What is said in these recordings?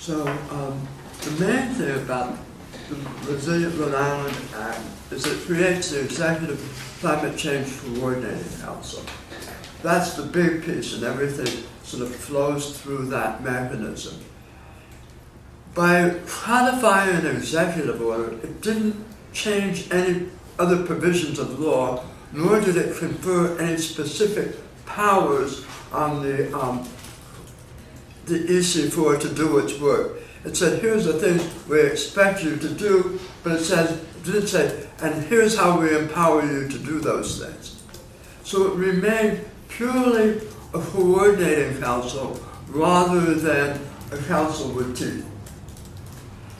So the main thing about the Resilient Rhode Island Act is it creates the Executive Climate Change Coordinating Council. That's the big piece, and everything sort of flows through that mechanism. By codifying an executive order, it didn't change any other provisions of law, nor did it confer any specific powers on the EC4 to do its work. It said, here's the things we expect you to do, but it didn't say, and here's how we empower you to do those things. So it remained purely a coordinating council rather than a council with teeth.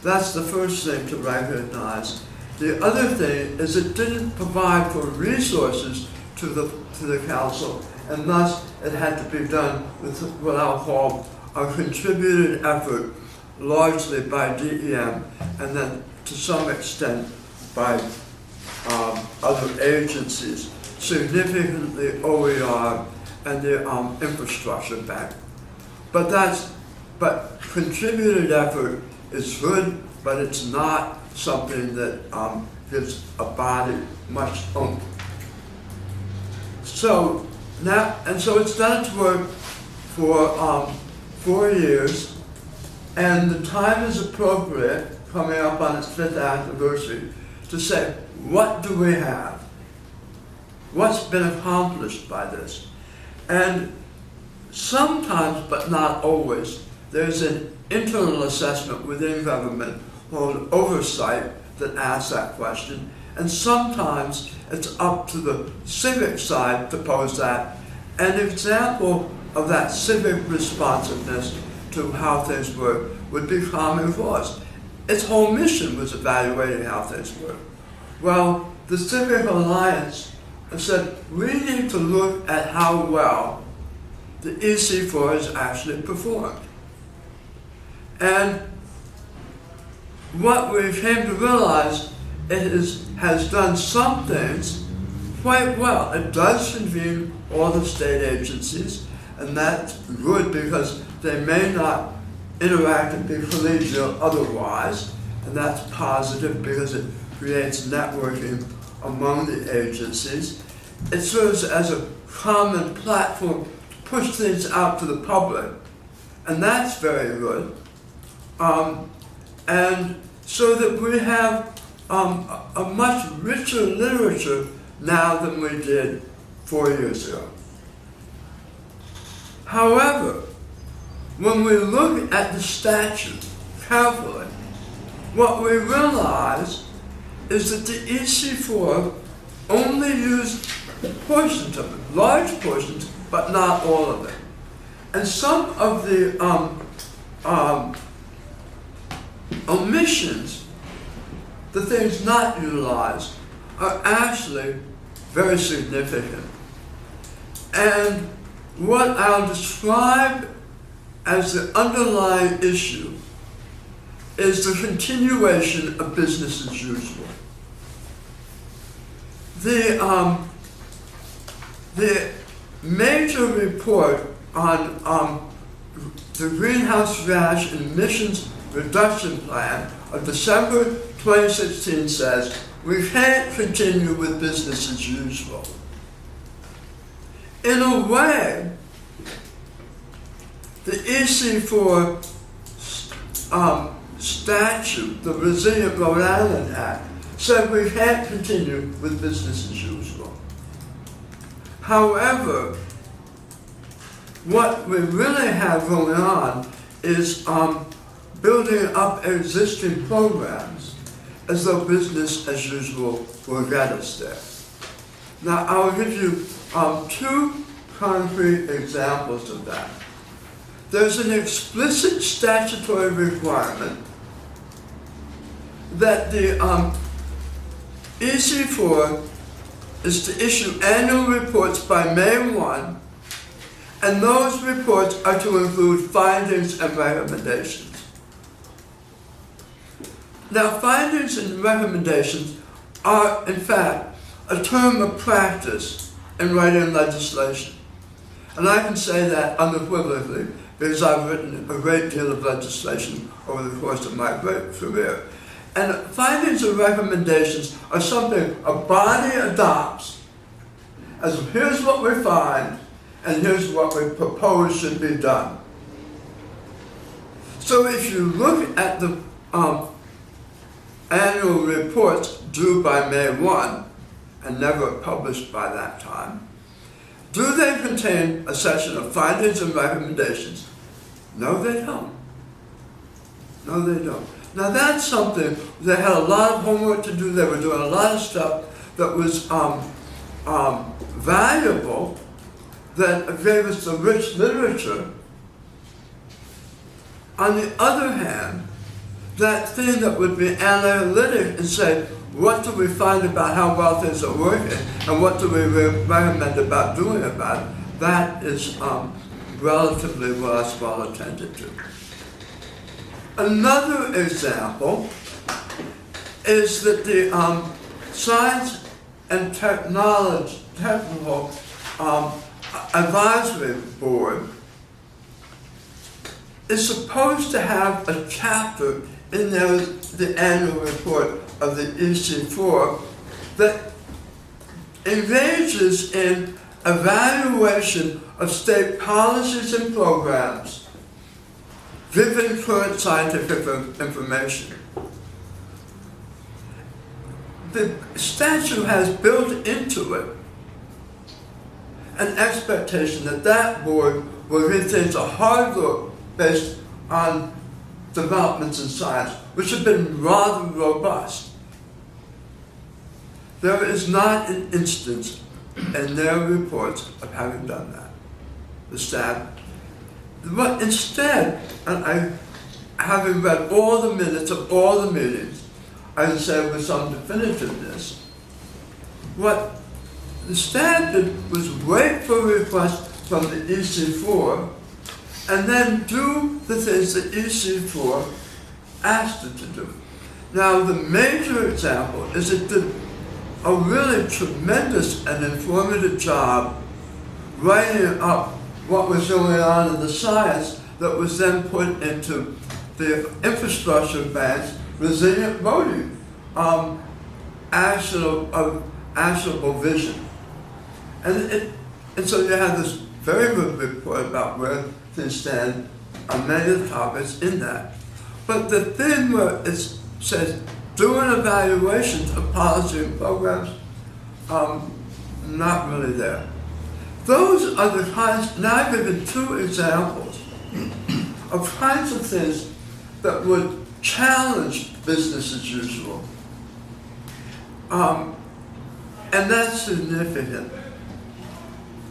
That's the first thing to recognize. The other thing is it didn't provide for resources to the council, and thus it had to be done with what I'll call a contributed effort, largely by DEM, and then to some extent by other agencies, significantly OER and the infrastructure bank. But contributed effort is good, but it's not something that gives a body much oomph. So it's done its work for 4 years, and the time is appropriate, coming up on its 5th anniversary, to say, what do we have? What's been accomplished by this? And sometimes, but not always, there's an internal assessment within government called oversight that asks that question, and sometimes it's up to the civic side to pose that. An example of that civic responsiveness to how things work would be Common Cause. Its whole mission was evaluating how things work. Well, the Civic Alliance said, we need to look at how well the EC4 has actually performed. And what we came to realize, has done some things quite well. It does convene all the state agencies, and that's good because they may not interact and be collegial otherwise, and that's positive because it creates networking among the agencies. It serves as a common platform to push things out to the public, and that's very good. And so that we have a much richer literature now than we did 4 years ago. However, when we look at the statute carefully, what we realize is that the EC4 only used portions of it, large portions, but not all of it. And some of the omissions, the things not utilized, are actually very significant. And what I'll describe as the underlying issue is the continuation of business as usual. The major report on the greenhouse gas emissions reduction plan of December 2016 says we can't continue with business as usual. In a way, the EC4 statute, the Resilient Rhode Island Act, said we can't continue with business as usual. However, what we really have going on is building up existing programs as though business as usual will get us there. Now, I'll give you 2 concrete examples of that. There's an explicit statutory requirement that the EC4 is to issue annual reports by May 1, and those reports are to include findings and recommendations. Now, findings and recommendations are, in fact, a term of practice in writing legislation. And I can say that unequivocally because I've written a great deal of legislation over the course of my great career. And findings and recommendations are something a body adopts as here's what we find and here's what we propose should be done. So if you look at the annual reports due by May 1 and never published by that time, do they contain a section of findings and recommendations? No, they don't. No, they don't. Now that's something, they had a lot of homework to do, they were doing a lot of stuff that was valuable, that gave us the rich literature. On the other hand, that thing that would be analytic and say, what do we find about how well things are working and what do we recommend about doing about it, that is relatively less well attended to. Another example is that the Science and Technical Advisory Board is supposed to have a chapter in the annual report of the EC4 that engages in evaluation of state policies and programs given current scientific information. The statute has built into it an expectation that that board will give things a hard look based on developments in science, which have been rather robust. There is not an instance in their reports of having done that. The staff. But instead, and having read all the minutes of all the meetings, I would say with some definitiveness, what the staff did was wait for a request from the EC4 and then do the things that EC4 asked it to do. Now, the major example is it did a really tremendous and informative job writing up what was going on in the science that was then put into the infrastructure bank's resilient voting, actionable vision. And so you have this very good report about where things stand on many of the topics in that. But the thing where it says doing evaluations of policy and programs, not really there. Those are the kinds, now I've given two examples of kinds of things that would challenge business as usual. And that's significant.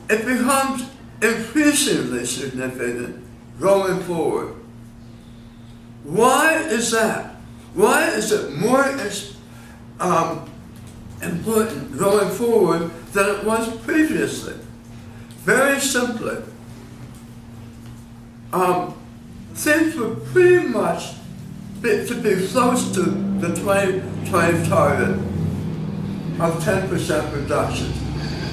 It becomes increasingly significant going forward. Why is that? Why is it more important going forward than it was previously? Very simply, things were pretty much to be close to the 2020 target of 10% reduction,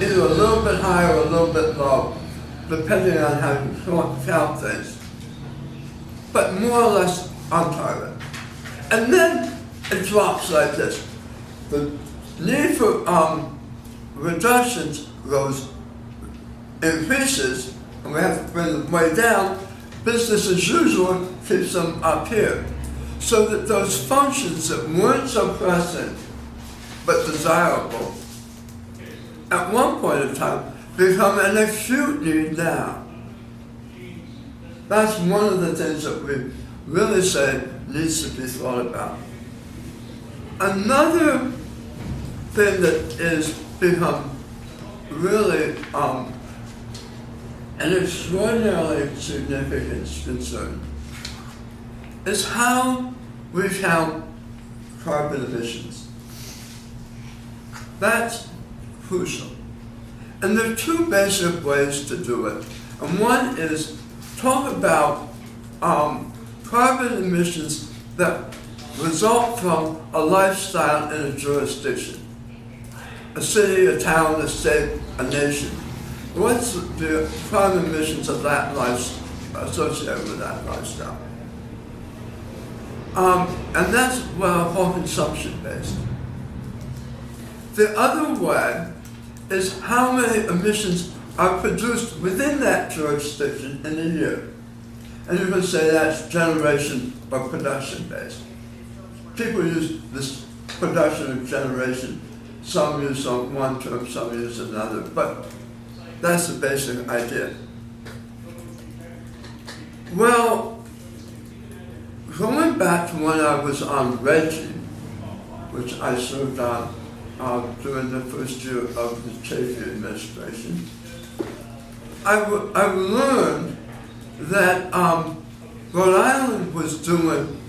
either a little bit high or a little bit low, depending on how you count things, but more or less on target. And then it drops like this. The need for reductions increases, and we have to bring them way down. Business as usual keeps them up here. So that those functions that weren't so pressing but desirable at one point in time become an acute need now. That's one of the things that we really say needs to be thought about. Another thing that is become really an extraordinarily significant concern is how we count carbon emissions. That's crucial. And there are two basic ways to do it. And one is talk about carbon emissions that result from a lifestyle in a jurisdiction. A city, a town, a state, a nation. What's the carbon emissions of that associated with that lifestyle. And that's what I call consumption-based. The other way is how many emissions are produced within that jurisdiction in a year. And you can say that's generation or production-based. People use this production and generation, some use on one term, some use another, but that's the basic idea. Well, going back to when I was on Rhode, which I served on during the first year of the Chafee administration, I learned that Rhode Island was doing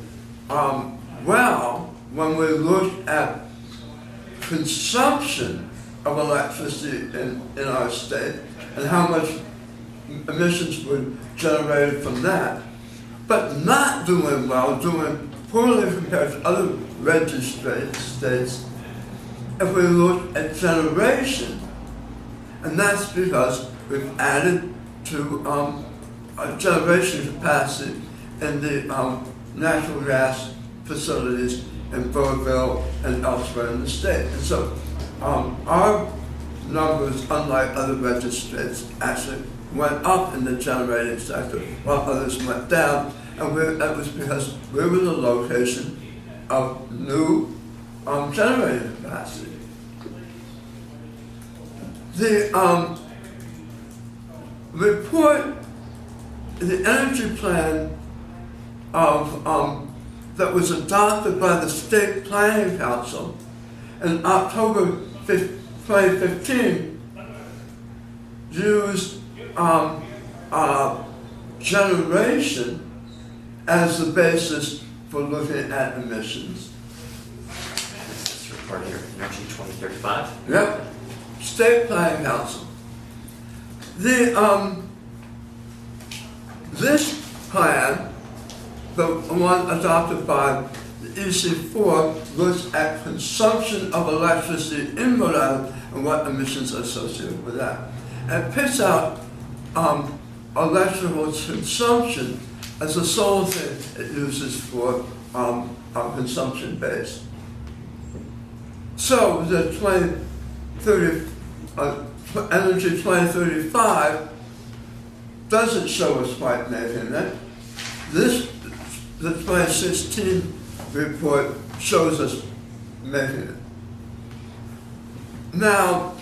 well when we looked at consumption of electricity in our state and how much emissions were generated from that, but not doing well, doing poorly compared to other registered states if we look at generation. And that's because we've added to generation capacity in the natural gas facilities in Burrville and elsewhere in the state. And so our numbers, unlike other registered states, actually went up in the generating sector while others went down. And that was because we were the location of new generating capacity. The report, the energy plan of that was adopted by the State Planning Council in October 2015 used generation as the basis for looking at emissions. This report here, Energy 2035? Yep, State Planning Council. This plan, the one adopted by the EC4, looks at consumption of electricity in Rhode Island and what emissions are associated with that. And picks out electrical consumption as the sole thing it uses for our consumption base. So the 2030, Energy 2035 doesn't show us quite making it. The 2016 report shows us making it. Now,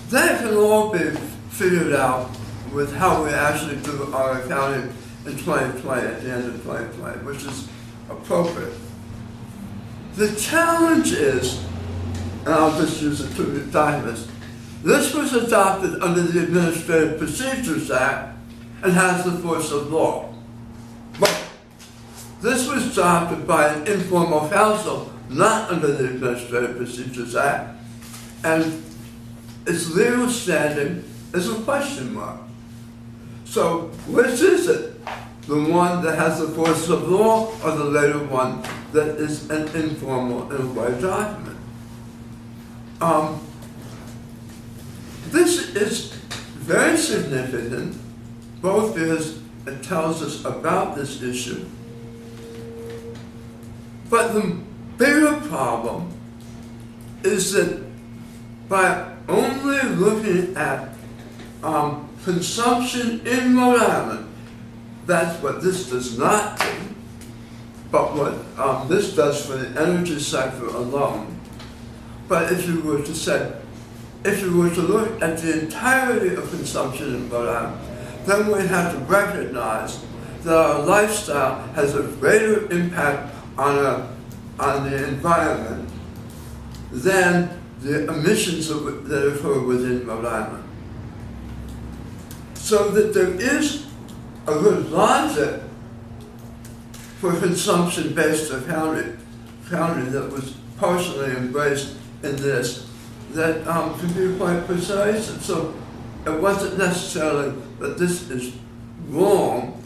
that can all be figured out with how we actually do our accounting in 2020, at the end of 2020, which is appropriate. The challenge is, and I'll just use the two documents, this was adopted under the Administrative Procedures Act and has the force of law. But this was adopted by an informal council, not under the Administrative Procedures Act, and its legal standing is a question mark. So which is it? The one that has the force of law or the later one that is an informal, in a way, document? This is very significant, both because it tells us about this issue, but the bigger problem is that by only looking at consumption in Rhode Island, that's what this does not do, but what this does for the energy sector alone. But if you were to look at the entirety of consumption in Rhode Island, then we have to recognize that our lifestyle has a greater impact on the environment than the emissions that occur within Rhode Island. So that there is a good logic for consumption-based accounting that was partially embraced in this, that can be quite precise. And so it wasn't necessarily that this is wrong,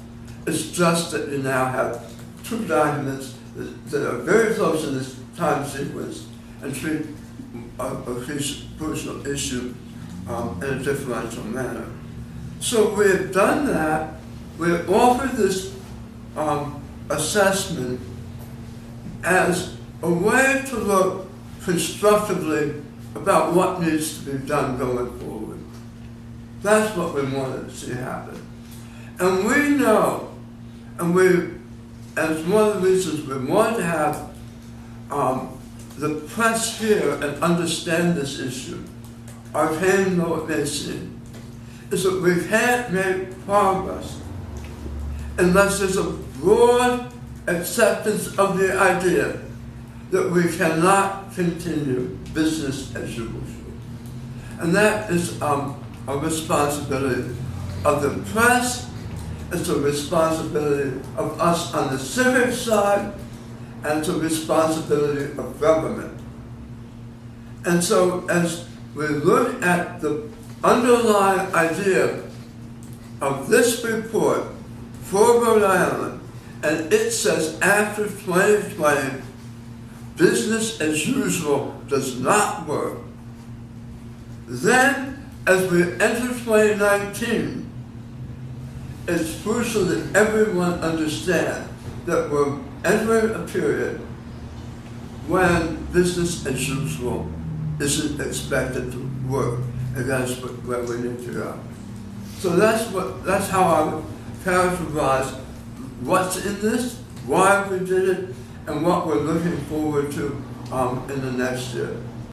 it's just that you now have two documents that are very close in this time sequence and treat a crucial issue in a differential manner. So we've done that. We offered this assessment as a way to look constructively about what needs to be done going forward. That's what we wanted to see happen. And we know, as one of the reasons we want to have the press hear and understand this issue, arcane though it may seem, is that we can't make progress unless there's a broad acceptance of the idea that we cannot continue business as usual. And that is a responsibility of the press, it's a responsibility of us on the civic side, and it's a responsibility of government. And so as we look at the underlying idea of this report for Rhode Island, and it says after 2020, business as usual does not work. Then, as we enter 2019, it's crucial that everyone understand that we're entering a period when business as usual isn't expected to work, and that's where we need to go. So that's how I would characterize what's in this, why we did it, and what we're looking forward to in the next year.